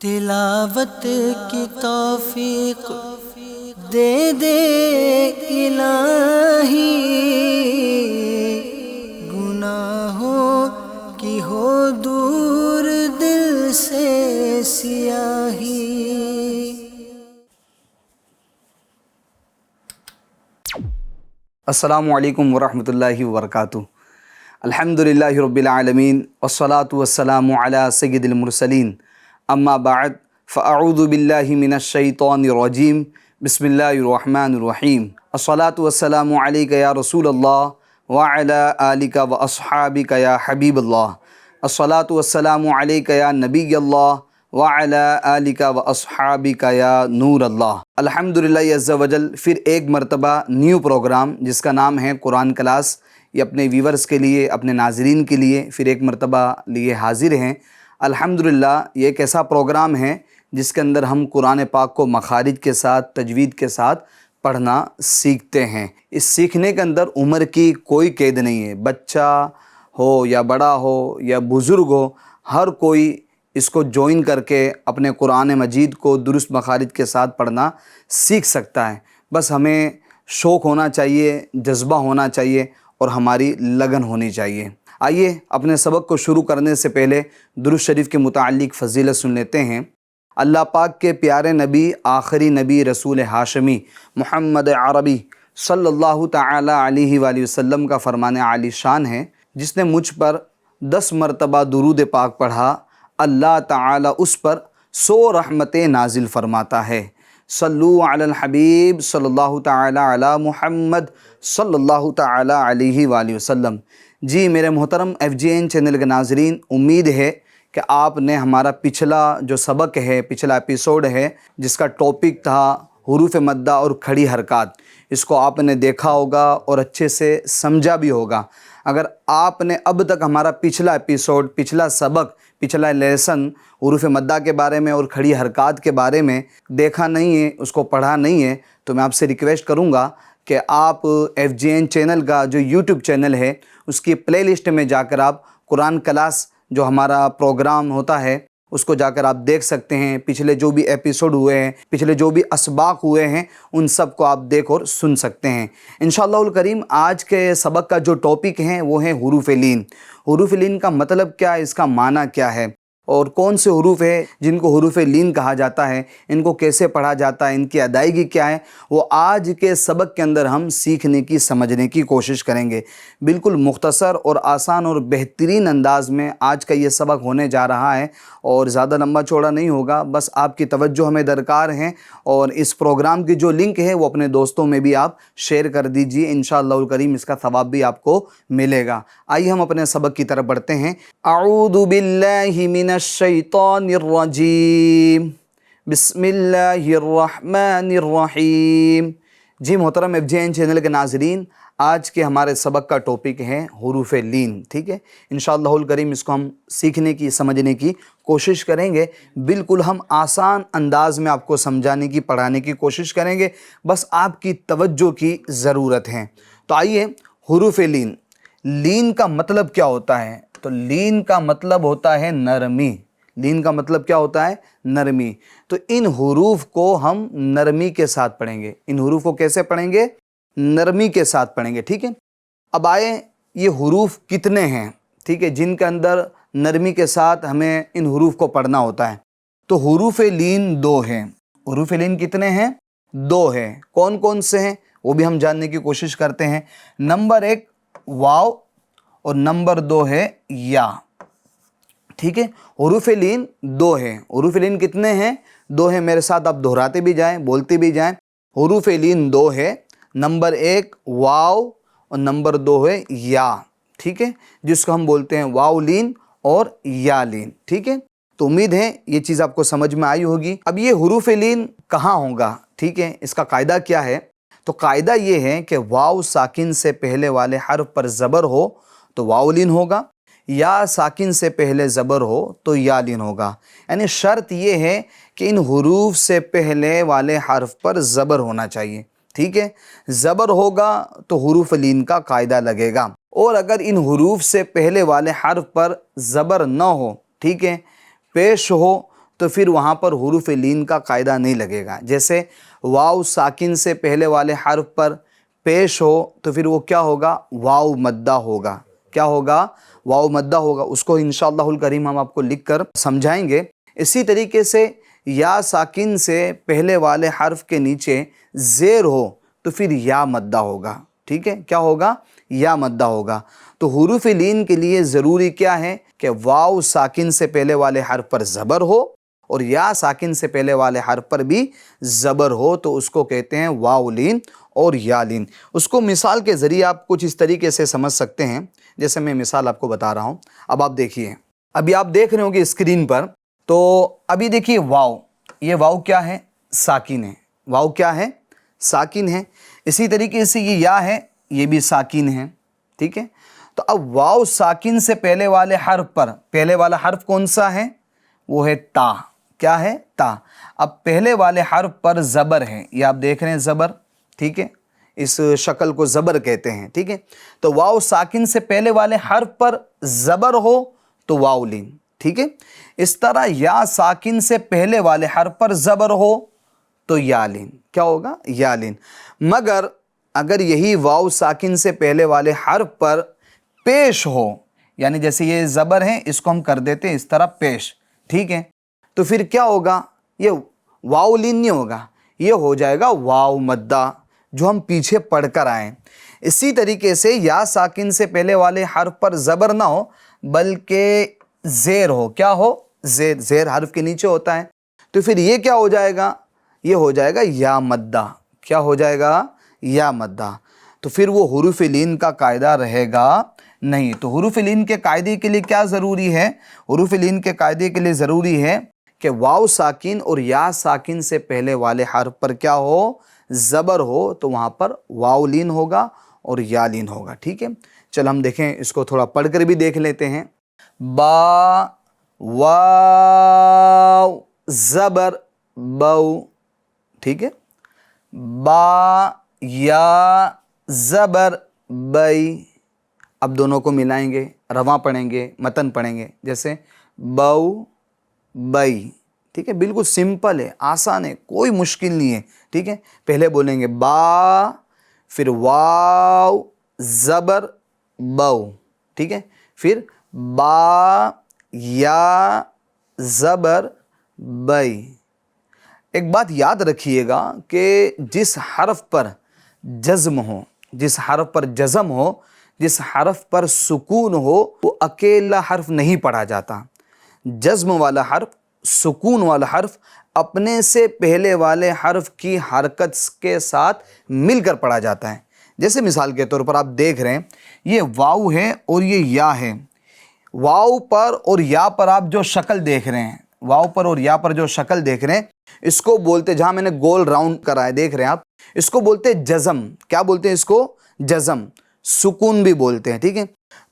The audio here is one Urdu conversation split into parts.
تلاوت کی توفیق دے دے الہی، گناہوں کی ہو دور دل سے سیاہی۔ السلام علیکم ورحمۃ اللہ وبرکاتہ۔ الحمدللہ رب العالمین والصلاة والسلام علی سید المرسلین، اما بعد فاعوذ باللہ من الشیطان الرجیم، بسم اللہ الرحمن الرحیم۔ الصلاة والسلام علیک یا رسول اللہ وعلی آلک واصحابک یا حبیب اللہ۔ الصلاة والسلام علیک یا نبی اللہ وعلی آلک واصحابک یا نور اللہ۔ الحمدللہ عز وجل پھر ایک مرتبہ نیو پروگرام جس کا نام ہے قرآن کلاس، یہ اپنے ویورز کے لیے، اپنے ناظرین کے لیے پھر ایک مرتبہ لیے حاضر ہیں۔ الحمدللہ یہ ایک ایسا پروگرام ہے جس کے اندر ہم قرآن پاک کو مخارج کے ساتھ، تجوید کے ساتھ پڑھنا سیکھتے ہیں۔ اس سیکھنے کے اندر عمر کی کوئی قید نہیں ہے، بچہ ہو یا بڑا ہو یا بزرگ ہو، ہر کوئی اس کو جوائن کر کے اپنے قرآن مجید کو درست مخارج کے ساتھ پڑھنا سیکھ سکتا ہے۔ بس ہمیں شوق ہونا چاہیے، جذبہ ہونا چاہیے اور ہماری لگن ہونی چاہیے۔ آئیے اپنے سبق کو شروع کرنے سے پہلے درود شریف کے متعلق فضیلت سن لیتے ہیں۔ اللہ پاک کے پیارے نبی، آخری نبی، رسول ہاشمی محمد عربی صلی اللہ تعالی علیہ وآلہ وسلم کا فرمان عالی شان ہے، جس نے مجھ پر 10 مرتبہ درود پاک پڑھا، اللہ تعالی اس پر 100 رحمتیں نازل فرماتا ہے۔ صلو علی الحبیب صلی اللہ تعالی علی محمد صلی اللہ تعالی علیہ وآلہ وسلم۔ جی میرے محترم FGN چینل کے ناظرین، امید ہے کہ آپ نے ہمارا پچھلا جو سبق ہے، پچھلا ایپیسوڈ ہے جس کا ٹاپک تھا حروف مدہ اور کھڑی حرکات، اس کو آپ نے دیکھا ہوگا اور اچھے سے سمجھا بھی ہوگا۔ اگر آپ نے اب تک ہمارا پچھلا ایپیسوڈ، پچھلا سبق، پچھلا لیسن حروف مدہ کے بارے میں اور کھڑی حرکات کے بارے میں دیکھا نہیں ہے، اس کو پڑھا نہیں ہے، تو میں آپ سے ریکویسٹ کروں گا کہ آپ FGN چینل کا جو یوٹیوب چینل ہے اس کی پلے لسٹ میں جا کر آپ قرآن کلاس جو ہمارا پروگرام ہوتا ہے اس کو جا کر آپ دیکھ سکتے ہیں۔ پچھلے جو بھی ایپیسوڈ ہوئے ہیں، پچھلے جو بھی اسباق ہوئے ہیں، ان سب کو آپ دیکھ اور سن سکتے ہیں انشاءاللہ الکریم۔ آج کے سبق کا جو ٹاپک ہے وہ ہے حروف لین۔ حروف لین کا مطلب کیا ہے، اس کا معنی کیا ہے، اور کون سے حروف ہیں جن کو حروف لین کہا جاتا ہے، ان کو کیسے پڑھا جاتا ہے، ان کی ادائیگی کیا ہے، وہ آج کے سبق کے اندر ہم سیکھنے کی، سمجھنے کی کوشش کریں گے۔ بالکل مختصر اور آسان اور بہترین انداز میں آج کا یہ سبق ہونے جا رہا ہے، اور زیادہ لمبا چوڑا نہیں ہوگا، بس آپ کی توجہ ہمیں درکار ہے، اور اس پروگرام کی جو لنک ہے وہ اپنے دوستوں میں بھی آپ شیئر کر دیجئے، انشاءاللہ الکریم اس کا ثواب بھی آپ کو ملے گا۔ آئیے ہم اپنے سبق کی طرف بڑھتے ہیں۔ اعوذ باللہ من الشیطان الرجیم، بسم اللہ الرحمن الرحیم۔ جی محترم FGN چینل کے ناظرین، آج کے ہمارے سبق کا ٹاپک ہے حروف لین، ٹھیک ہے۔ انشاءاللہ الکریم اس کو ہم سیکھنے کی، سمجھنے کی کوشش کریں گے۔ بالکل ہم آسان انداز میں آپ کو سمجھانے کی، پڑھانے کی کوشش کریں گے، بس آپ کی توجہ کی ضرورت ہے۔ تو آئیے، حروف لین، لین کا مطلب کیا ہوتا ہے؟ تو لین کا مطلب ہوتا ہے نرمی۔ لین کا مطلب کیا ہوتا ہے؟ نرمی۔ تو ان حروف کو ہم نرمی کے ساتھ پڑھیں گے۔ ان حروف کو کیسے پڑھیں گے؟ نرمی کے ساتھ پڑھیں گے، ٹھیک ہے۔ اب آئے، یہ حروف کتنے ہیں، ٹھیک ہے، جن کے اندر نرمی کے ساتھ ہمیں ان حروف کو پڑھنا ہوتا ہے؟ تو حروف لین 2 ہیں۔ حروف لین کتنے ہیں؟ 2 ہیں۔ کون کون سے ہیں وہ بھی ہم جاننے کی کوشش کرتے ہیں۔ نمبر 1 واو، اور نمبر 2 ہے یا، ٹھیک ہے۔ حروف لین 2 ہیں۔ حروف لین کتنے ہیں؟ 2 ہیں۔ میرے ساتھ آپ دہراتے بھی جائیں، بولتے بھی جائیں۔ حروف لین 2 ہے، نمبر 1 واو اور نمبر 2 ہے یا، ٹھیک ہے، جس کو ہم بولتے ہیں واو لین اور یا لین، ٹھیک ہے۔ تو امید ہے یہ چیز آپ کو سمجھ میں آئی ہوگی۔ اب یہ حروف لین کہاں ہوگا، ٹھیک ہے، اس کا قاعدہ کیا ہے؟ تو قاعدہ یہ ہے کہ واو ساکن سے پہلے والے حرف پر زبر ہو تو واو لین ہوگا، یا ساکن سے پہلے زبر ہو تو یا لین ہوگا۔ یعنی شرط یہ ہے کہ ان حروف سے پہلے والے حرف پر زبر ہونا چاہیے، ٹھیک ہے۔ زبر ہوگا تو حروف لین کا قاعدہ لگے گا، اور اگر ان حروف سے پہلے والے حرف پر زبر نہ ہو، ٹھیک ہے، پیش ہو، تو پھر وہاں پر حروف لین کا قاعدہ نہیں لگے گا. جیسے واو ساکن سے پہلے والے حرف پر پیش ہو تو پھر وہ کیا ہوگا؟ واو مدہ ہوگا. کیا ہوگا؟ واو مدہ ہوگا. اس کو انشاءاللہ الکریم ہم آپ کو لکھ کر سمجھائیں گے. اسی طریقے سے یا ساکن سے پہلے والے حرف کے نیچے زیر ہو تو پھر یا مدہ ہوگا. ٹھیک ہے، کیا ہوگا؟ یا مدہ ہوگا. تو حروف لین کے لیے ضروری کیا ہے کہ واو ساکن سے پہلے والے حرف پر زبر ہو اور یا ساکن سے پہلے والے حرف پر بھی زبر ہو، تو اس کو کہتے ہیں واو لین اور یا لین. اس کو مثال کے ذریعے آپ کچھ اس طریقے سے سمجھ سکتے ہیں جیسے میں مثال آپ کو بتا رہا ہوں. اب آپ دیکھیے، ابھی آپ دیکھ رہے ہوں گے اسکرین پر. تو ابھی دیکھیے واو، یہ واو کیا ہے؟ ساکن ہے. واو کیا ہے؟ ساکن ہے. اسی طریقے سے یہ یا ہے، یہ بھی ساکن ہے. ٹھیک ہے، تو اب واو ساکن سے پہلے والے حرف پر، پہلے والا حرف کون سا ہے؟ وہ ہے تا. کیا ہے؟ تا. اب پہلے والے حرف پر زبر ہے، یہ آپ دیکھ رہے ہیں زبر. ٹھیک ہے، اس شکل کو زبر کہتے ہیں. ٹھیک ہے، تو واو ساکن سے پہلے والے حرف پر زبر ہو تو واو لین. ٹھیک ہے، اس طرح یا ساکن سے پہلے والے حرف پر زبر ہو تو یا لین. کیا ہوگا؟ یا لین. مگر اگر یہی واو ساکن سے پہلے والے حرف پر پیش ہو، یعنی جیسے یہ زبر ہے، اس کو ہم کر دیتے ہیں اس طرح پیش. ٹھیک ہے، تو پھر کیا ہوگا؟ یہ واو لین نہیں ہوگا، یہ ہو جائے گا واو مدہ، جو ہم پیچھے پڑھ کر آئیں. اسی طریقے سے یا ساکن سے پہلے والے حرف پر زبر نہ ہو بلکہ زیر ہو. کیا ہو؟ زیر. زیر حرف کے نیچے ہوتا ہے، تو پھر یہ کیا ہو جائے گا؟ یہ ہو جائے گا یا مدہ. کیا ہو جائے گا؟ یا مدہ. تو پھر وہ حروف لین کا قاعدہ رہے گا نہیں. تو حروف لین کے قاعدے کے لیے کیا ضروری ہے؟ حروف لین کے قاعدے کے لیے ضروری ہے کہ واو ساکن اور یا ساکن سے پہلے والے حرف پر کیا ہو؟ زبر ہو، تو وہاں پر واو لین ہوگا اور یا لین ہوگا. ٹھیک ہے، چل ہم دیکھیں، اس کو تھوڑا پڑھ کر بھی دیکھ لیتے ہیں. با واو زبر بو. ٹھیک ہے، با یا زبر بئی. اب دونوں کو ملائیں گے، رواں پڑھیں گے، متن پڑھیں گے. جیسے بو بئی. ٹھیک ہے، بالکل سمپل ہے، آسان ہے، کوئی مشکل نہیں ہے. ٹھیک ہے، پہلے بولیں گے با، پھر واو زبر بو. ٹھیک ہے، پھر با یا زبر بئی. ایک بات یاد رکھیے گا کہ جس حرف پر جزم ہو، جس حرف پر جزم ہو، جس حرف پر سکون ہو، وہ اکیلا حرف نہیں پڑھا جاتا. جزم والا حرف، سکون والا حرف اپنے سے پہلے والے حرف کی حرکت کے ساتھ مل کر پڑھا جاتا ہے. جیسے مثال کے طور پر آپ دیکھ رہے ہیں، یہ واو ہے اور یہ یا ہے. واو پر اور یا پر آپ جو شکل دیکھ رہے ہیں، واو پر اور یا پر جو شکل دیکھ رہے ہیں، اس کو بولتے، جہاں میں نے گول راؤنڈ کرا ہے دیکھ رہے ہیں آپ، اس کو بولتے جزم. کیا بولتے ہیں اس کو؟ جزم. سکون بھی بولتے ہیں. ٹھیک ہے،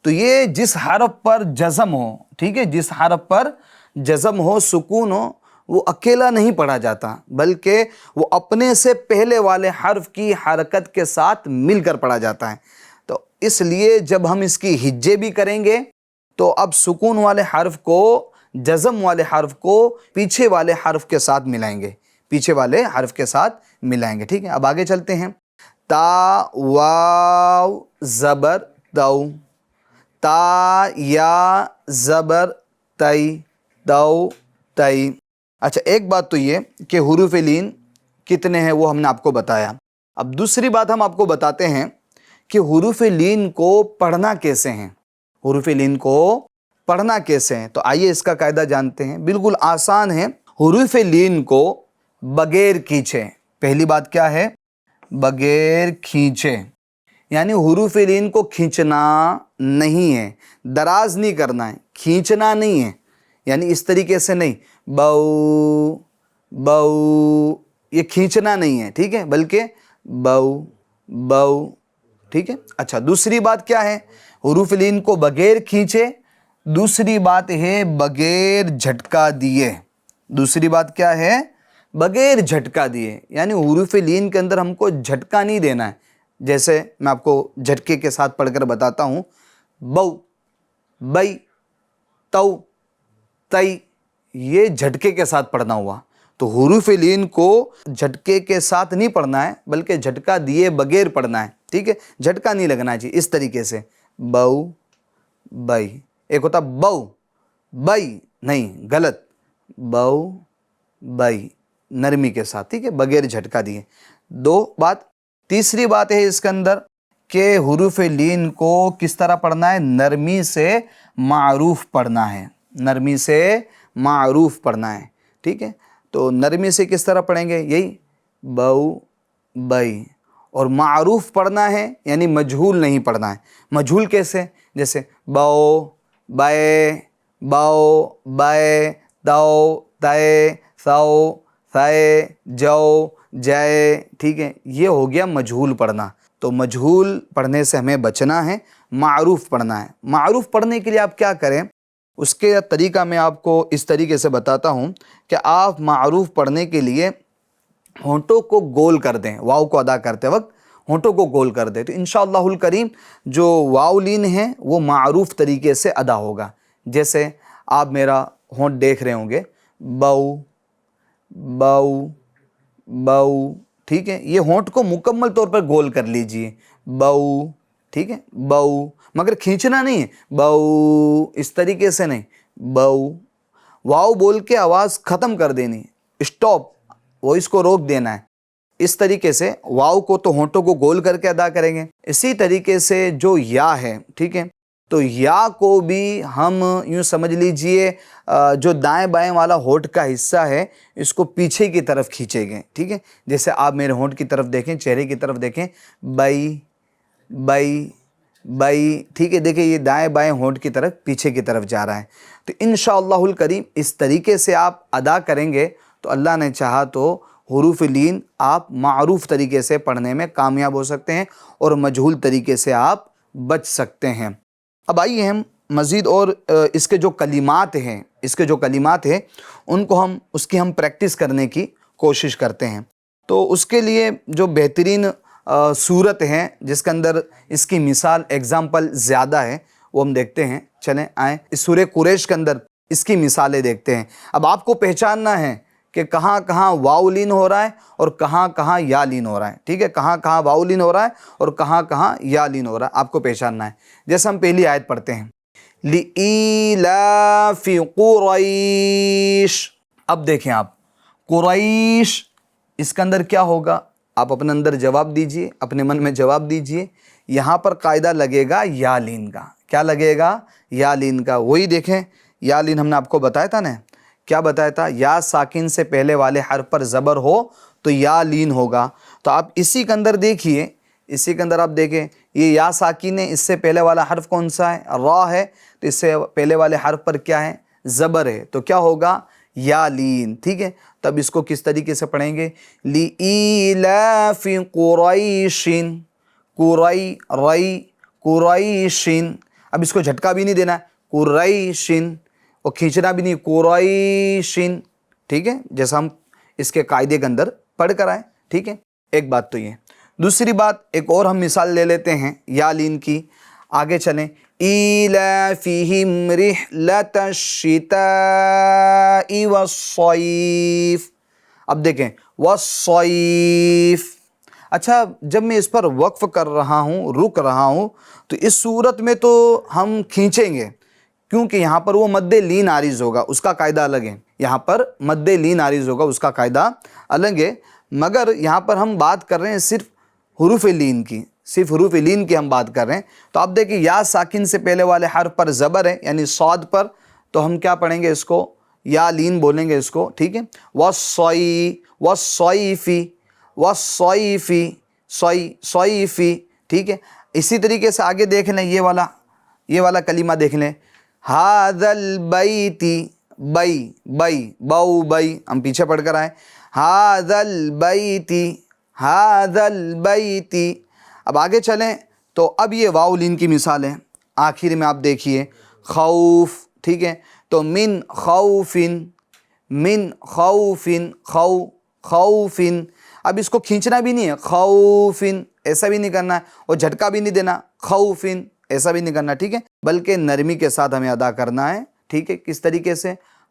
تو یہ جس حرف پر جزم ہو، ٹھیک ہے، جس حرف پر جزم ہو، سکون ہو، وہ اکیلا نہیں پڑھا جاتا بلکہ وہ اپنے سے پہلے والے حرف کی حرکت کے ساتھ مل کر پڑھا جاتا ہے. تو اس لیے جب ہم اس کی ہجے بھی کریں گے تو اب سکون والے حرف کو، جزم والے حرف کو پیچھے والے حرف کے ساتھ ملائیں گے، پیچھے والے حرف کے ساتھ ملائیں گے. ٹھیک ہے، اب آگے چلتے ہیں. تا واو زبر تو. تا یا زبر تئی تو تئی. اچھا، ایک بات تو یہ کہ حروف لین کتنے ہیں وہ ہم نے آپ کو بتایا. اب دوسری بات ہم آپ کو بتاتے ہیں کہ حروف لین کو پڑھنا کیسے ہیں. حروف لین کو پڑھنا کیسے ہیں؟ تو آئیے اس کا قاعدہ جانتے ہیں. بالکل آسان ہے. حروف لین کو بغیر کھینچے، پہلی بات کیا ہے؟ بغیر کھینچے. یعنی حروف لین کو کھینچنا نہیں ہے، دراز نہیں کرنا ہے، کھینچنا نہیں ہے. یعنی اس طریقے سے نہیں، بو بو، یہ کھینچنا نہیں ہے. ٹھیک ہے، بلکہ بو بو. ٹھیک ہے، اچھا دوسری بات کیا ہے؟ حروف لین کو بغیر کھینچے. دوسری بات ہے بغیر جھٹکا دیے. دوسری بات کیا ہے؟ بغیر جھٹکا دیے. یعنی حروف لین کے اندر ہم کو جھٹکا نہیں دینا ہے. جیسے میں آپ کو جھٹکے کے ساتھ پڑھ کر بتاتا ہوں. بو بئی تو تئی. یہ جھٹکے کے ساتھ پڑھنا ہوا. تو حروف لین کو جھٹکے کے ساتھ نہیں پڑھنا ہے بلکہ جھٹکا دیے بغیر پڑھنا ہے. ٹھیک ہے, جھٹکا نہیں لگنا چاہیے. اس طریقے سے بو بئی. ایک ہوتا بو بئی, نہیں غلط, بو بئی نرمی کے ساتھ. ٹھیک ہے, بغیر جھٹکا دیے. دو بات. تیسری بات ہے اس کے اندر کہ حروف لین کو کس طرح پڑھنا ہے؟ نرمی سے معروف پڑھنا ہے. نرمی سے معروف پڑھنا ہے. ٹھیک ہے, تو نرمی سے کس طرح پڑھیں گے؟ یہی بو بئی. اور معروف پڑھنا ہے یعنی مجہول نہیں پڑھنا ہے. مجہول کیسے؟ جیسے بو بے بو بے دو تے سو ثے جو جے. ٹھیک ہے, یہ ہو گیا مجہول پڑھنا. تو مجہول پڑھنے سے ہمیں بچنا ہے, معروف پڑھنا ہے. معروف پڑھنے کے لیے آپ کیا کریں؟ اس کے طریقہ میں آپ کو اس طریقے سے بتاتا ہوں کہ آپ معروف پڑھنے کے لیے ہونٹوں کو گول کر دیں. واو کو ادا کرتے وقت ہونٹوں کو گول کر دیں تو انشاءاللہ الکریم جو واو لین ہے وہ معروف طریقے سے ادا ہوگا. جیسے آپ میرا ہونٹ دیکھ رہے ہوں گے, بو بو بو. ٹھیک ہے, یہ ہونٹ کو مکمل طور پر گول کر لیجئے. بو. ٹھیک ہے, بو, مگر کھینچنا نہیں ہے. بو اس طریقے سے نہیں. بو. واو بول کے آواز ختم کر دینی, اسٹاپ, وائس کو روک دینا ہے. اس طریقے سے واو کو تو ہونٹوں کو گول کر کے ادا کریں گے. اسی طریقے سے جو یا ہے, ٹھیک ہے, تو یا کو بھی ہم یوں سمجھ لیجئے جو دائیں بائیں والا ہونٹ کا حصہ ہے اس کو پیچھے کی طرف کھینچیں گے. ٹھیک ہے, جیسے آپ میرے ہونٹ کی طرف دیکھیں, چہرے کی طرف دیکھیں, بئی بئی بئی. ٹھیک ہے, دیکھیں یہ دائیں بائیں ہونٹ کی طرف پیچھے کی طرف جا رہا ہے. تو انشاءاللہ الکریم اس طریقے سے آپ ادا کریں گے تو اللہ نے چاہا تو حروف لین آپ معروف طریقے سے پڑھنے میں کامیاب ہو سکتے ہیں اور مجہول طریقے سے آپ بچ سکتے ہیں. اب آئیے ہم مزید اور اس کے جو کلمات ہیں ان کو اس کی ہم پریکٹس کرنے کی کوشش کرتے ہیں. تو اس کے لیے جو بہترین صورت ہیں جس کے اندر اس کی مثال ایگزامپل زیادہ ہے وہ ہم دیکھتے ہیں. چلیں آئیں اس سورہ قریش کے اندر اس کی مثالیں دیکھتے ہیں. اب آپ کو پہچاننا ہے کہ کہاں کہاں واو لین ہو رہا ہے اور کہاں کہاں یا لین ہو رہا ہے. ٹھیک ہے, کہاں کہاں واو لین ہو رہا ہے اور کہاں کہاں یا لین ہو رہا ہے, آپ کو پہچاننا ہے. جیسے ہم پہلی آیت پڑھتے ہیں, لِإِيلَافِ قُرَيْشٍ. اب دیکھیں آپ قریش, اس کے اندر کیا ہوگا؟ آپ اپنے اندر جواب دیجئے, اپنے من میں جواب دیجئے. یہاں پر قاعدہ لگے گا یا لین کا. کیا لگے گا؟ یا لین کا. وہی دیکھیں یا لین ہم نے آپ کو بتایا تھا نا, کیا بتایا تھا؟ یا ساکن سے پہلے والے حرف پر زبر ہو تو یا لین ہوگا. تو آپ اسی کے اندر دیکھیے, اسی کے اندر آپ دیکھیں یہ یا ساکن ہے, اس سے پہلے والا حرف کون سا ہے؟ را ہے. تو اس سے پہلے والے حرف پر کیا ہے؟ زبر ہے. تو کیا ہوگا؟ یا لین. ٹھیک ہے, تب اس کو کس طریقے سے پڑھیں گے؟ لِإِيلَافِ قُرَيْشٍ. قُرَيْشٍ. اب اس کو جھٹکا بھی نہیں دینا ہے, قُرَيْشٍ, اور کھینچنا بھی نہیں, قُرَيْشٍ. ٹھیک ہے, جیسا ہم اس کے قاعدے کے اندر پڑھ کر آئے. ٹھیک ہے, ایک بات تو یہ. دوسری بات ایک اور ہم مثال لے لیتے ہیں یا لین کی. آگے چلیں, إِيلَافِهِمْ رِحْلَةَ الشِّتَاءِ وَالصَّيْفِ. اب دیکھیں وَالصَّيْفِ. اچھا, جب میں اس پر وقف کر رہا ہوں, رک رہا ہوں, تو اس صورت میں تو ہم کھینچیں گے کیونکہ یہاں پر وہ مد لین عارض ہوگا, اس کا قاعدہ الگ ہے. یہاں پر مد لین عارض ہوگا, اس کا قاعدہ الگ ہے. مگر یہاں پر ہم بات کر رہے ہیں صرف حروف لین کی, صرف حروف لین کی ہم بات کر رہے ہیں. تو آپ دیکھیں یا ساکن سے پہلے والے حرف پر زبر ہے یعنی صاد پر, تو ہم کیا پڑھیں گے؟ اس کو یا لین بولیں گے اس کو. ٹھیک ہے, وَالصَّيْفِ صَيْفِ. ٹھیک ہے, اسی طریقے سے آگے دیکھ لیں, یہ والا کلمہ دیکھ لیں, هَذَا الْبَيْتِ. بئی بئی بو بئی, ہم پیچھے پڑھ کر آئیں, هَذَا الْبَيْتِ. اب آگے چلیں تو اب یہ واو لین کی مثال ہے. آخر میں آپ دیکھیے خوف. ٹھیک ہے, تو من خوفن. اب اس کو کھینچنا بھی نہیں ہے, خوفن ایسا بھی نہیں کرنا ہے, اور جھٹکا بھی نہیں دینا, خوفن ایسا بھی نہیں کرنا. ٹھیک ہے, بلکہ نرمی کے ساتھ ہمیں ادا کرنا ہے. ٹھیک ہے, کس طریقے سے؟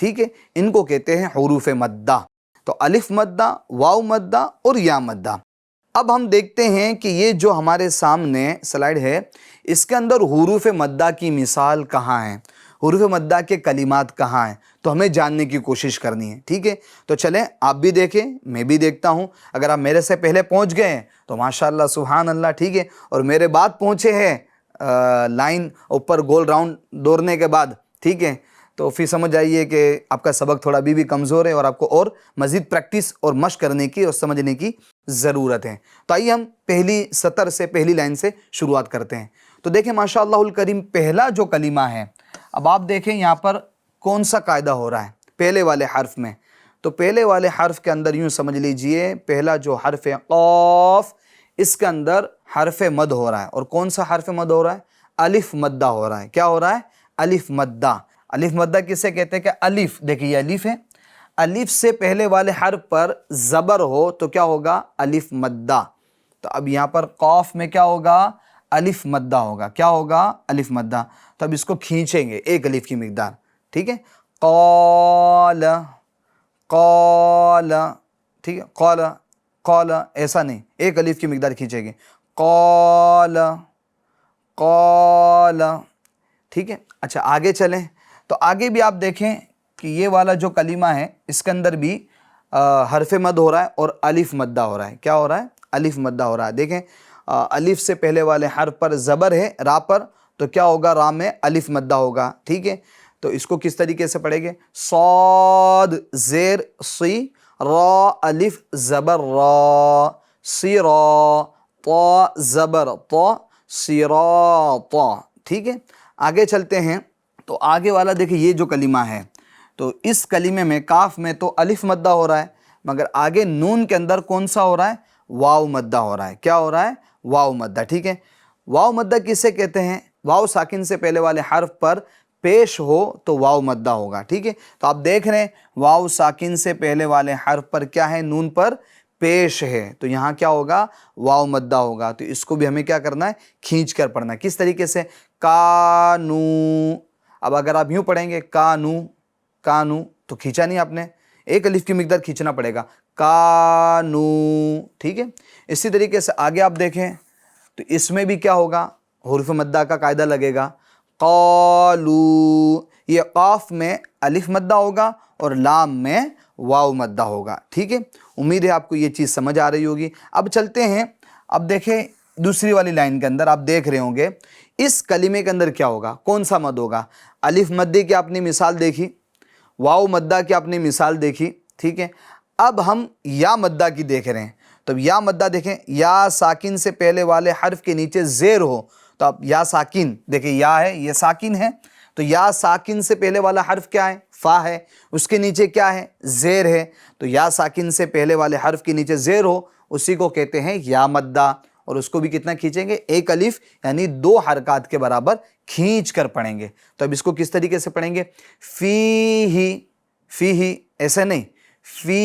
ٹھیک ہے، ان کو کہتے ہیں حروف مدہ۔ تو الف مدہ، واو مدہ اور یا مدہ۔ اب ہم دیکھتے ہیں کہ یہ جو ہمارے سامنے سلائیڈ ہے اس کے اندر حروف مدہ کی مثال کہاں ہے، حروف مدہ کے کلمات کہاں ہیں، تو ہمیں جاننے کی کوشش کرنی ہے، ٹھیک ہے۔ تو چلیں آپ بھی دیکھیں، میں بھی دیکھتا ہوں، اگر آپ میرے سے پہلے پہنچ گئے ہیں تو ماشاءاللہ سبحان اللہ، ٹھیک ہے، اور میرے بعد پہنچے ہیں لائن اوپر گول راؤنڈ دوڑنے کے بعد، ٹھیک ہے، تو پھر سمجھ آئیے کہ آپ کا سبق تھوڑا بھی کمزور ہے اور آپ کو اور مزید پریکٹس اور مشق کرنے کی اور سمجھنے کی ضرورت ہے۔ تو آئیے ہم پہلی سطر سے، پہلی لائن سے شروعات کرتے ہیں۔ تو دیکھیں ماشاءاللہ الکریم، پہلا جو کلمہ ہے، اب آپ دیکھیں یہاں پر کون سا قاعدہ ہو رہا ہے پہلے والے حرف میں۔ تو پہلے والے حرف کے اندر یوں سمجھ لیجئے، پہلا جو حرف ہے قاف، اس کے اندر حرف مد ہو رہا ہے، اور کون سا حرف مد ہو رہا ہے؟ الف مدہ ہو رہا ہے۔ کیا ہو رہا ہے؟ الف مدہ۔ الف مدہ کسے کہتے ہیں کہ الف، دیکھیں یہ الف ہے، الف سے پہلے والے حرف پر زبر ہو تو کیا ہوگا؟ الف مدہ۔ تو اب یہاں پر قاف میں کیا ہوگا؟ الف مدہ ہوگا۔ کیا ہوگا؟ الف مدہ۔ تو اب اس کو کھینچیں گے ایک الف کی مقدار، ٹھیک ہے، قال، قال، ٹھیک ہے، قال، قال، ایسا نہیں، ایک الف کی مقدار کھینچیں گے، قال، قال، ٹھیک ہے۔ اچھا آگے چلیں، تو آگے بھی آپ دیکھیں کہ یہ والا جو کلمہ ہے اس کے اندر بھی حرف مد ہو رہا ہے اور الف مدہ ہو رہا ہے۔ کیا ہو رہا ہے؟ الف مدہ ہو رہا ہے۔ دیکھیں الف سے پہلے والے حرف پر زبر ہے را پر، تو کیا ہوگا؟ را میں الف مدہ ہوگا، ٹھیک ہے۔ تو اس کو کس طریقے سے پڑھیں گے؟ صاد زیر سی، را الف زبر را، سی را، طا زبر طا، صراط، ٹھیک ہے۔ آگے چلتے ہیں، تو آگے والا دیکھیں یہ جو کلمہ ہے، تو اس کلمے میں کاف میں تو الف مدہ ہو رہا ہے، مگر آگے نون کے اندر کون سا ہو رہا ہے؟ واو مدہ ہو رہا ہے۔ کیا ہو رہا ہے؟ واو مدہ، ٹھیک ہے۔ واو مدہ کسے کہتے ہیں؟ واو ساکن سے پہلے والے حرف پر پیش ہو تو واو مدہ ہوگا، ٹھیک ہے۔ تو آپ دیکھ رہے ہیں واو ساکن سے پہلے والے حرف پر کیا ہے؟ نون پر پیش ہے، تو یہاں کیا ہوگا؟ واو مدہ ہوگا۔ تو اس کو بھی ہمیں کیا کرنا ہے؟ کھینچ کر پڑھنا ہے۔ کس طریقے سے؟ کانو۔ اب اگر آپ یوں پڑھیں گے کانو، کانو، تو کھینچا نہیں آپ نے، ایک الف کی مقدار کھینچنا پڑے گا، کانو، ٹھیک ہے۔ اسی طریقے سے آگے آپ دیکھیں تو اس میں بھی کیا ہوگا؟ حروف مدہ کا قاعدہ لگے گا، قالو، یہ قاف میں الف مدہ ہوگا اور لام میں واو مدہ ہوگا، ٹھیک ہے۔ امید ہے آپ کو یہ چیز سمجھ آ رہی ہوگی۔ اب چلتے ہیں، اب دیکھیں دوسری والی لائن کے اندر آپ دیکھ رہے ہوں گے اس کلمے کے اندر کیا ہوگا؟ کون سا مد ہوگا؟ الف مدے کی آپ نے مثال دیکھی، واو مدہ کی آپ نے مثال دیکھی، ٹھیک ہے۔ اب ہم یا مدہ کی دیکھ رہے ہیں، تو یا مدہ دیکھیں، یا ساکن سے پہلے والے حرف کے نیچے زیر ہو تو اب یا ساکن، دیکھیں یا ہے، یہ ساکن ہے، تو یا ساکن سے پہلے والا حرف کیا ہے؟ فا ہے، اس کے نیچے کیا ہے؟ زیر ہے، تو یا ساکن سے پہلے والے حرف کے نیچے زیر ہو اسی کو کہتے ہیں یا مدہ، اور اس کو بھی کتنا کھینچیں گے؟ ایک الف، یعنی 2 حرکات کے برابر کھینچ کر پڑھیں گے۔ تو اب اس کو کس طریقے سے پڑھیں گے؟ فی ہی، فی ہی، ایسے نہیں، فی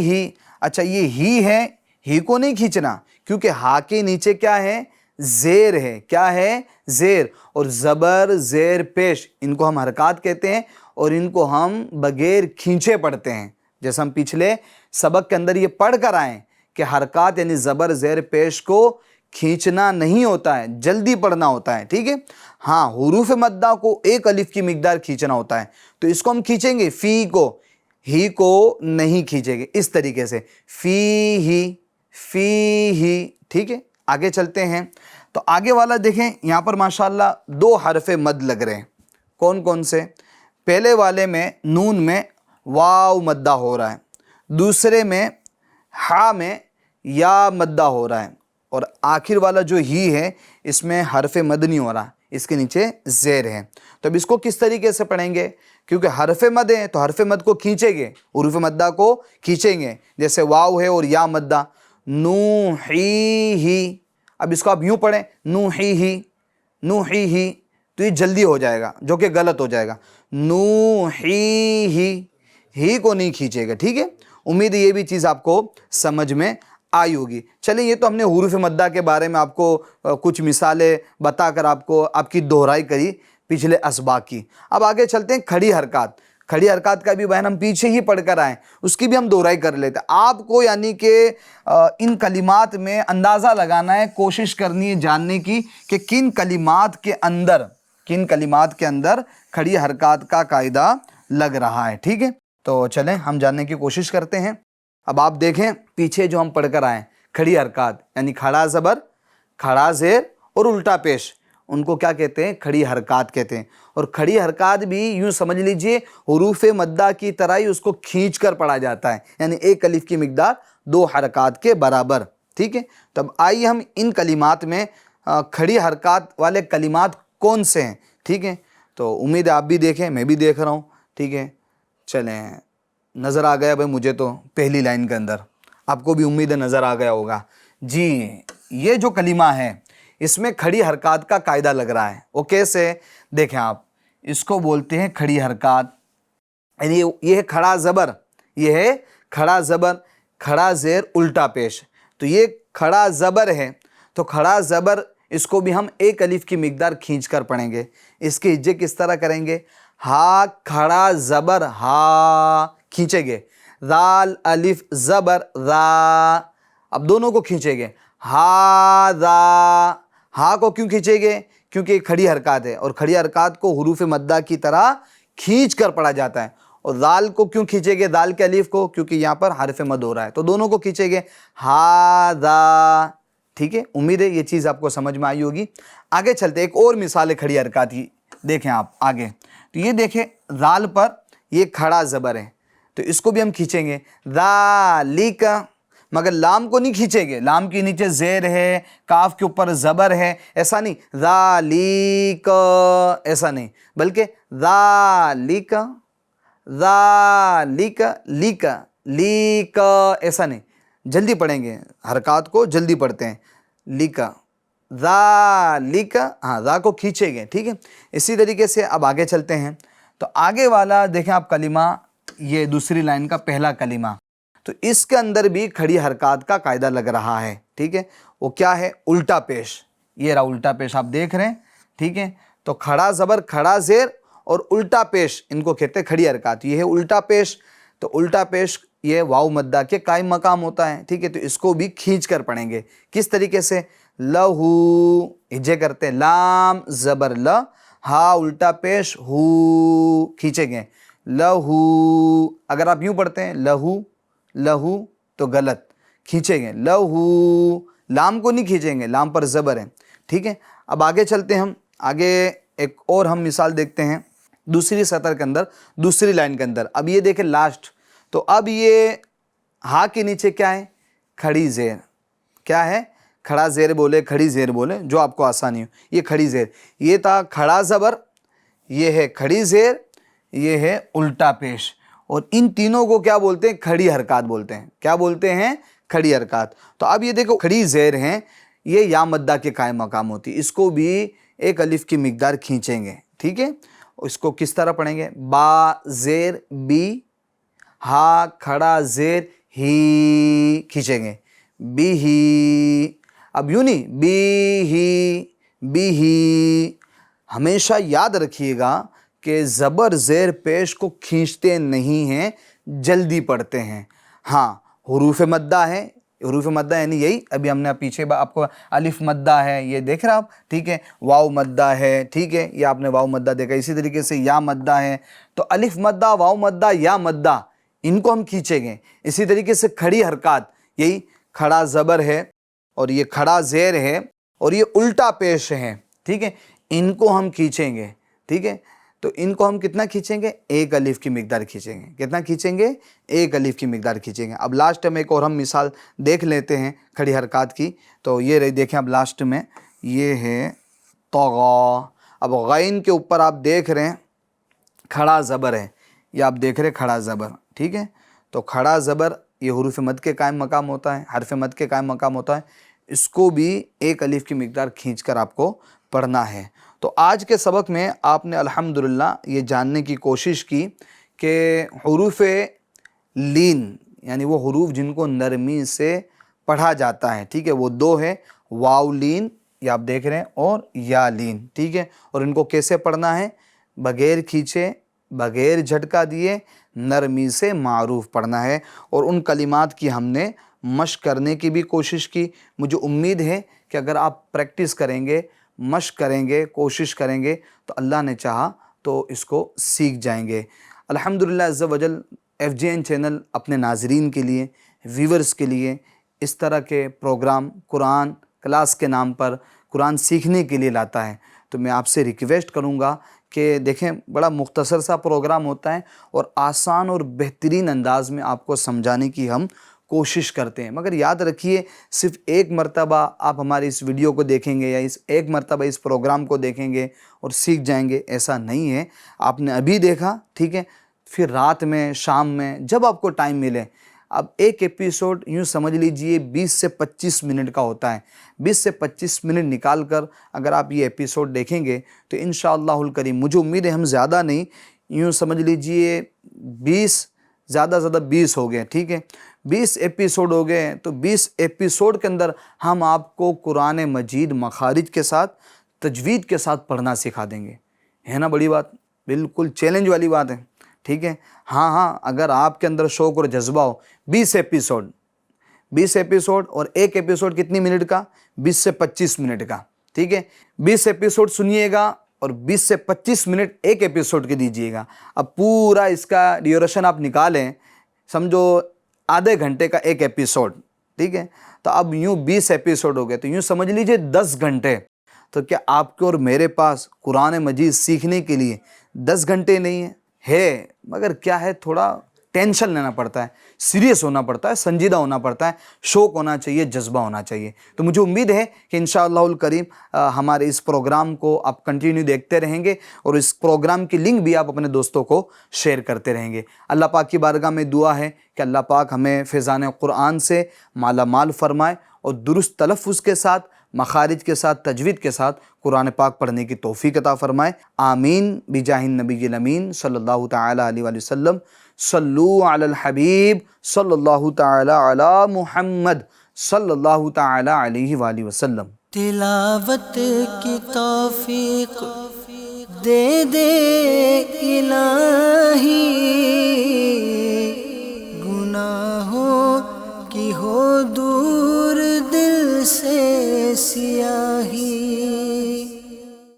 ہی۔ اچھا یہ ہی ہے، ہی کو نہیں کھینچنا کیونکہ ہا کے نیچے کیا ہے؟ زیر ہے۔ کیا ہے؟ زیر، اور زبر زیر پیش، ان کو ہم حرکات کہتے ہیں اور ان کو ہم بغیر کھینچے پڑھتے ہیں، جیسے ہم پچھلے سبق کے اندر یہ پڑھ کر آئیں کہ حرکات یعنی زبر زیر پیش کو کھینچنا نہیں ہوتا ہے، جلدی پڑھنا ہوتا ہے، ٹھیک ہے۔ ہاں حروف مدہ کو ایک الف کی مقدار کھینچنا ہوتا ہے، تو اس کو ہم کھینچیں گے، فی کو، ہی کو نہیں کھینچیں گے، اس طریقے سے فی ہی، فی ہی، ٹھیک ہے۔ آگے چلتے ہیں، تو آگے والا دیکھیں یہاں پر ماشاءاللہ 2 حرف مد لگ رہے ہیں، کون کون سے؟ پہلے والے میں نون میں واو مدہ ہو رہا ہے، دوسرے میں ہا میں یا مدہ ہو رہا ہے، اور آخر والا جو ہی ہے اس میں حرف مد نہیں ہو رہا، اس کے نیچے زیر ہے۔ تو اب اس کو کس طریقے سے پڑھیں گے؟ کیونکہ حرف مد ہے تو حرف مد کو کھینچیں گے، حروف مدہ کو کھینچیں گے، جیسے واو ہے اور یا مدہ، نوحیہ۔ اب اس کو آپ یوں پڑھیں، نوحیہ، نوحیہ، تو یہ جلدی ہو جائے گا جو کہ غلط ہو جائے گا، نوحیہ، ہی کو نہیں کھینچے گا، ٹھیک ہے۔ امید ہے یہ بھی چیز آپ کو سمجھ میں آئی ہوگی۔ چلیں یہ تو ہم نے حروف مدہ کے بارے میں آپ کو کچھ مثالیں بتا کر آپ کی دہرائی کری پچھلے اسباق کی۔ اب آگے چلتے ہیں کھڑی حرکات۔ کھڑی حرکات کا بھی بیان ہم پیچھے ہی پڑھ کر آئیں، اس کی بھی ہم دہرائی کر لیتے ہیں۔ آپ کو یعنی کہ ان کلمات میں اندازہ لگانا ہے، کوشش کرنی ہے جاننے کی کہ کن کلمات کے اندر کھڑی حرکات کا قاعدہ لگ رہا ہے، ٹھیک ہے؟ تو چلیں ہم جاننے کی کوشش کرتے ہیں۔ اب آپ دیکھیں پیچھے جو ہم پڑھ کر آئیں، کھڑی حرکات یعنی کھڑا زبر، کھڑا زیر اور الٹا پیش، ان کو کیا کہتے ہیں؟ کھڑی حرکات کہتے ہیں۔ اور کھڑی حرکات بھی یوں سمجھ لیجئے حروف مدہ کی طرح ہی اس کو کھینچ کر پڑھا جاتا ہے، یعنی ایک الف کی مقدار 2 حرکات کے برابر، ٹھیک ہے؟ تو اب آئیے ہم ان کلمات میں کھڑی حرکات والے کلمات کون سے ہیں، ٹھیک ہے؟ تو امید ہے آپ بھی دیکھیں، میں بھی دیکھ رہا ہوں، ٹھیک ہے؟ چلیں، نظر آ گیا بھائی مجھے تو پہلی لائن کے اندر، آپ کو بھی امید ہے نظر آ گیا ہوگا۔ جی یہ جو کلمہ ہے اس میں کھڑی حرکات کا قاعدہ لگ رہا ہے، وہ کیسے؟ دیکھیں آپ، اس کو بولتے ہیں کھڑی حرکات، یعنی یہ ہے کھڑا زبر، یہ ہے کھڑا زبر، کھڑا زیر الٹا پیش۔ تو یہ کھڑا زبر ہے، تو کھڑا زبر اس کو بھی ہم ایک الف کی مقدار کھینچ کر پڑھیں گے۔ اس کے ہجے کس طرح کریں گے؟ ہا کھڑا زبر ہا کھینچیں گے، ذال الف زبر را، اب دونوں کو کھینچیں گے، ہا ذا، ہا کو کیوں کھینچیں گے؟ کیونکہ یہ کھڑی حرکات ہے اور کھڑی حرکات کو حروف مدہ کی طرح کھینچ کر پڑھا جاتا ہے۔ اور ذال کو کیوں کھینچیں گے؟ ذال کے الف کو، کیونکہ یہاں پر حرف مد ہو رہا ہے، تو دونوں کو کھینچیں گے، ہا ذا، ٹھیک ہے؟ امید ہے یہ چیز آپ کو سمجھ میں آئی ہوگی۔ آگے چلتے ایک اور مثال ہے کھڑی حرکات کی، دیکھیں آپ آگے، تو یہ دیکھیں ذال پر یہ کھڑا زبر ہے، تو اس کو بھی ہم کھینچیں گے، ذالک، مگر لام کو نہیں کھینچیں گے، لام کے نیچے زیر ہے، کاف کے اوپر زبر ہے، ایسا نہیں، ذالک ایسا نہیں، بلکہ ذالک، ذالک، لیک، لیک ایسا نہیں، جلدی پڑھیں گے، حرکات کو جلدی پڑھتے ہیں، لیک، ذالک، ہاں ذا کو کھینچیں گے، ٹھیک ہے؟ اسی طریقے سے اب آگے چلتے ہیں، تو آگے والا دیکھیں آپ کلمہ، یہ دوسری لائن کا پہلا کلمہ، تو اس کے اندر بھی کھڑی حرکات کا قاعدہ لگ رہا ہے، ٹھیک ہے؟ وہ کیا ہے؟ الٹا پیش، یہ رہا الٹا پیش آپ دیکھ رہے ہیں، ٹھیک ہے؟ تو کھڑا زبر، کھڑا زیر اور الٹا پیش، ان کو کہتے ہیں کھڑی حرکات۔ یہ ہے الٹا پیش، تو الٹا پیش یہ واو مدہ کے قائم مقام ہوتا ہے، ٹھیک ہے؟ تو اس کو بھی کھینچ کر پڑھیں گے، کس طریقے سے؟ لہو، ہجے کرتے ہیں، لام زبر ل، ہا الٹا پیش ہو، کھینچیں گے، لہو، اگر آپ یوں پڑھتے ہیں لہو، لہو تو غلط، کھینچیں گے، لہو، لام کو نہیں کھینچیں گے، لام پر زبر ہے، ٹھیک ہے؟ اب آگے چلتے ہیں ہم، آگے ایک اور ہم مثال دیکھتے ہیں دوسری سطر کے اندر، دوسری لائن کے اندر۔ اب یہ دیکھیں لاسٹ، تو اب یہ ہا کے نیچے کیا ہے؟ کھڑی زیر، کیا ہے؟ کھڑا زیر بولے، کھڑی زیر بولے، جو آپ کو آسانی ہو، یہ کھڑی زیر، یہ تھا کھڑا زبر، یہ ہے کھڑی زیر، یہ ہے الٹا پیش، اور ان تینوں کو کیا بولتے ہیں؟ کھڑی حرکات بولتے ہیں۔ کیا بولتے ہیں؟ کھڑی حرکات۔ تو اب یہ دیکھو کھڑی زیر ہیں، یہ یا مدہ کے قائم مقام ہوتی، اس کو بھی ایک الف کی مقدار کھینچیں گے، ٹھیک ہے؟ اس کو کس طرح پڑھیں گے؟ با زیر بی، ہا کھڑا زیر ہی، کھینچیں گے، بی ہی، اب یوں نہیں، بی ہی، بی ہی۔ ہمیشہ یاد رکھیے گا کہ زبر زیر پیش کو کھینچتے نہیں ہیں، جلدی پڑھتے ہیں۔ ہاں حروف مدہ ہے، حروف مدہ یعنی یہی ابھی ہم نے پیچھے آپ کو الف مدہ ہے یہ دیکھ رہا آپ، ٹھیک ہے؟ واو مدہ ہے، ٹھیک ہے؟ یہ آپ نے واو مدہ دیکھا، اسی طریقے سے یا مدہ ہے، تو الف مدہ، واو مدہ، یا مدہ، ان کو ہم کھینچیں گے۔ اسی طریقے سے کھڑی حرکات، یہی کھڑا زبر ہے اور یہ کھڑا زیر ہے اور یہ الٹا پیش ہے، ٹھیک ہے؟ ان کو ہم کھینچیں گے، ٹھیک ہے؟ تو ان کو ہم کتنا کھینچیں گے؟ ایک الف کی مقدار کھینچیں گے، کتنا کھینچیں گے؟ ایک الف کی مقدار کھینچیں گے۔ اب لاسٹ میں ایک اور ہم مثال دیکھ لیتے ہیں کھڑی حرکات کی، تو یہ رہی، دیکھیں اب لاسٹ میں یہ ہے طغا۔ اب غین کے اوپر آپ دیکھ رہے ہیں کھڑا زبر ہے، یہ آپ دیکھ رہے ہیں کھڑا زبر، ٹھیک ہے؟ تو کھڑا زبر یہ حروف مد کے قائم مقام ہوتا ہے، حرف مد کے قائم مقام ہوتا ہے، اس کو بھی ایک الف کی مقدار کھینچ کر آپ کو پڑھنا ہے۔ تو آج کے سبق میں آپ نے الحمدللہ یہ جاننے کی کوشش کی کہ حروف لین یعنی وہ حروف جن کو نرمی سے پڑھا جاتا ہے، ٹھیک ہے؟ وہ دو ہے، واو لین یہ آپ دیکھ رہے ہیں اور یا لین، ٹھیک ہے؟ اور ان کو کیسے پڑھنا ہے؟ بغیر کھینچے، بغیر جھٹکا دیے نرمی سے معروف پڑھنا ہے، اور ان کلمات کی ہم نے مشق کرنے کی بھی کوشش کی۔ مجھے امید ہے کہ اگر آپ پریکٹس کریں گے، مشق کریں گے، کوشش کریں گے تو اللہ نے چاہا تو اس کو سیکھ جائیں گے۔ الحمدللہ عز و جل FJN چینل اپنے ناظرین کے لیے، ویورز کے لیے اس طرح کے پروگرام قرآن کلاس کے نام پر قرآن سیکھنے کے لیے لاتا ہے۔ تو میں آپ سے ریکویسٹ کروں گا کہ دیکھیں، بڑا مختصر سا پروگرام ہوتا ہے اور آسان اور بہترین انداز میں آپ کو سمجھانے کی ہم کوشش کرتے ہیں، مگر یاد رکھیے صرف ایک مرتبہ آپ ہماری اس ویڈیو کو دیکھیں گے یا ایک مرتبہ اس پروگرام کو دیکھیں گے اور سیکھ جائیں گے، ایسا نہیں ہے۔ آپ نے ابھی دیکھا، ٹھیک ہے، پھر رات میں، شام میں، جب آپ کو ٹائم ملے۔ اب ایک ایپیسوڈ یوں سمجھ لیجئے 20 سے 25 منٹ کا ہوتا ہے۔ 20 سے 25 منٹ نکال کر اگر آپ یہ ایپیسوڈ دیکھیں گے تو انشاءاللہ الکریم مجھے امید ہے ہم زیادہ نہیں، یوں سمجھ لیجئے 20، زیادہ زیادہ 20 ہو گئے، ٹھیک ہے، 20 ایپیسوڈ ہو گئے۔ تو 20 ایپیسوڈ کے اندر ہم آپ کو قرآن مجید مخارج کے ساتھ، تجوید کے ساتھ پڑھنا سکھا دیں گے۔ ہے نا بڑی بات؟ بالکل چیلنج والی بات ہے، ٹھیک ہے۔ ہاں اگر آپ کے اندر شوق اور جذبہ ہو، 20 ایپیسوڈ اور ایک ایپیسوڈ کتنی منٹ کا؟ 20 سے 25 منٹ کا، ٹھیک ہے۔ 20 ایپیسوڈ سنیے گا اور 20 سے 25 منٹ ایک ایپیسوڈ کے دیجیے گا۔ اب پورا اس کا ڈیوریشن آپ نکالیں، سمجھو آدھے گھنٹے کا ایک ایپیسوڈ، ٹھیک ہے۔ تو اب یوں 20 ایپیسوڈ ہو گئے تو یوں سمجھ لیجئے 10 گھنٹے۔ تو کیا آپ کے اور میرے پاس قرآن مجید سیکھنے کے لیے 10 گھنٹے نہیں ہے؟ مگر کیا ہے، تھوڑا ٹینشن لینا پڑتا ہے، سیریس ہونا پڑتا ہے، سنجیدہ ہونا پڑتا ہے، شوق ہونا چاہیے، جذبہ ہونا چاہیے۔ تو مجھے امید ہے کہ انشاءاللہ الکریم ہمارے اس پروگرام کو آپ کنٹینیو دیکھتے رہیں گے اور اس پروگرام کی لنک بھی آپ اپنے دوستوں کو شیئر کرتے رہیں گے۔ اللہ پاک کی بارگاہ میں دعا ہے کہ اللہ پاک ہمیں فیضان قرآن سے مالا مال فرمائے اور درست تلفظ کے ساتھ، مخارج کے ساتھ، تجوید کے ساتھ قرآن پاک پڑھنے کی توفیق عطا فرمائے۔ آمین بجاہ النبی الامین صلی اللہ تعالی علیہ وآلہ وسلم۔ صلو علی الحبیب صلی اللہ تعالی علی محمد صلی اللہ تعالی علیہ وآلہ وسلم۔ تلاوت کی توفیق دے دے الہی،